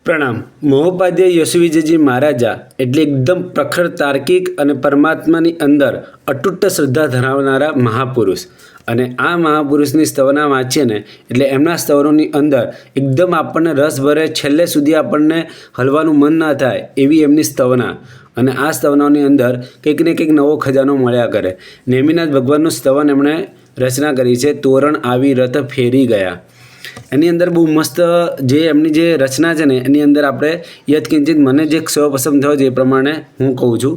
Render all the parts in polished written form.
પ્રણામ. મહોપાધ્યાય યશુવિજયજી મહારાજા એટલે એકદમ પ્રખર તાર્કિક અને પરમાત્માની અંદર અતૂટ શ્રદ્ધા ધરાવનારા મહાપુરુષ. અને આ મહાપુરુષની સ્તવના વાંચીએ ને એટલે એમના સ્તવરોની અંદર એકદમ આપણને રસ ભરે, છેલ્લે સુધી આપણને હલવાનું મન ના થાય એવી એમની સ્તવના. અને આ સ્તવનાઓની અંદર કંઈક ને કંઈક નવો ખજાનો મળ્યા કરે. નેમિનાથ ભગવાનનું સ્તવન એમણે રચના કરી છે, તોરણ આવી રથ ફેરી ગયા. એની અંદર બહુ મસ્ત જે એમની જે રચના છે ને એની અંદર આપણે યત્કિંચિત મને જે સૌપસમ થયો છે એ પ્રમાણે હું કહું છું.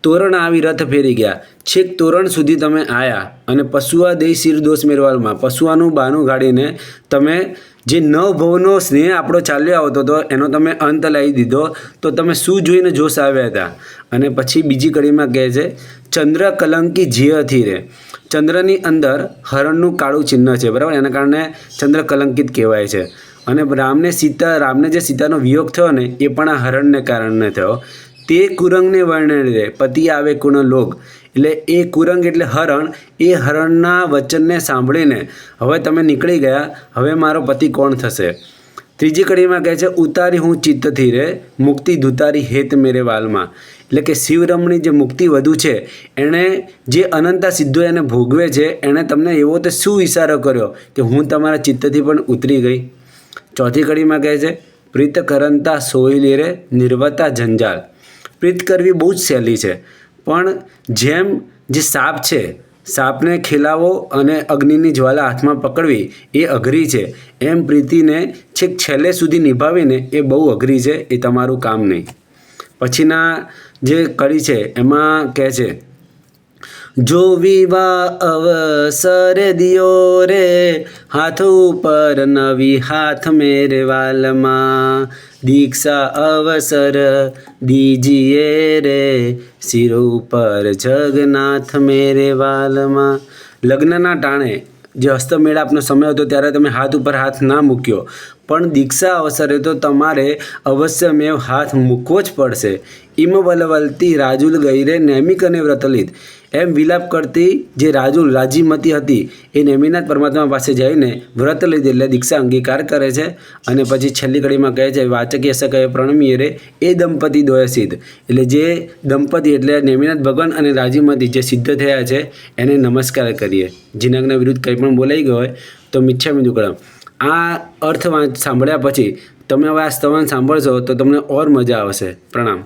તોરણ આવી રથ ફેરી ગયા, છેક તોરણ સુધી તમે આયા અને પશુઆ દઈ શિર દોષ મેરવાલમાં પશુઆનું બાનું ગાડીને તમે જે નવ ભવનો સ્નેહ આપણો ચાલ્યો આવતો હતો એનો તમે અંત લાવી દીધો. તો તમે શું જોઈને જોશ આવ્યા હતા? અને પછી બીજી કડીમાં કહે છે, ચંદ્ર કલંકી જીયથી રે. ચંદ્રની અંદર હરણનું કાળું ચિહ્ન છે, બરાબર, એના કારણે ચંદ્ર કલંકિત કહેવાય છે. અને રામને જે સીતાનો વિયોગ થયો ને એ પણ આ હરણને કારણે થયો. તે કુરંગને વર્ણને રે પતિ આવે કુણ લોક. એટલે એ કુરંગ એટલે હરણ, એ હરણના વચનને સાંભળીને હવે તમે નીકળી ગયા, હવે મારો પતિ કોણ થશે? ત્રીજી કડીમાં કહે છે, ઉતારી હું ચિત્તથી રે મુક્તિ ધુતારી હેત મેરે વાલમાં. એટલે કે શિવરમણી જે મુક્તિ વધુ છે એણે જે અનંતા સિદ્ધો એને ભોગવે છે, એણે તમને એવો તો શું ઇશારો કર્યો કે હું તમારા ચિત્તથી પણ ઉતરી ગઈ? ચોથી કડીમાં કહે છે, પ્રીત કરંતા સોયલી રે નિર્વતા જંજાલ. પ્રીત કરવી બહુ જ સહેલી છે, પણ જેમ જે સાપ છે, સાપને ખેલાવો અને અગ્નિની જ્વાલા હાથમાં પકડવી એ અઘરી છે, એમ પ્રીતિને છેક છેલ્લે સુધી નિભાવીને એ બહુ અઘરી છે, એ તમારું કામ નહીં. પછીના જે કડી છે એમાં કહે છે, જો વિવાહ અવસર દિયો રે હાથ ઉપર નવી હાથ મેરે વાલમાં. દીક્ષા અવસર દીજીએ રે સિર ઉપર જગન્નાથ મેરે વાલમાં. લગ્નના ટાણે જે હસ્તમેળાપનો સમય હતો ત્યારે તમે હાથ ઉપર હાથ ના મૂક્યો, પણ દીક્ષા અવસરે તો તમારે અવશ્યમેવ હાથ મૂકવો જ પડશે. ઇમ વલવલતી રાજુલ ગઈ રે નૈમિક અને વ્રતલિત. એમ વિલાપ કરતી જે રાજુલ રાજીમતી હતી એ નેમિનાથ પરમાત્મા પાસે જઈને વ્રત લીધી એટલે દીક્ષા અંગીકાર કરે છે. અને પછી છેલ્લી કડીમાં કહે છે, વાચકી અસ કહે પ્રણમીએ રે એ દંપતી દોય સિદ્ધ. એટલે જે દંપતી એટલે નેમિનાથ ભગવાન અને રાજીમતી જે સિદ્ધ થયા છે એને નમસ્કાર કરીએ. જીનાગના વિરુદ્ધ કંઈ પણ બોલાઈ ગયો હોય તો મિચ્છામિ દુક્કડમ. આ અર્થ સાંભળ્યા પછી તમે હવે આ સ્તવન સાંભળશો તો તમને ઓર મજા આવશે. પ્રણામ.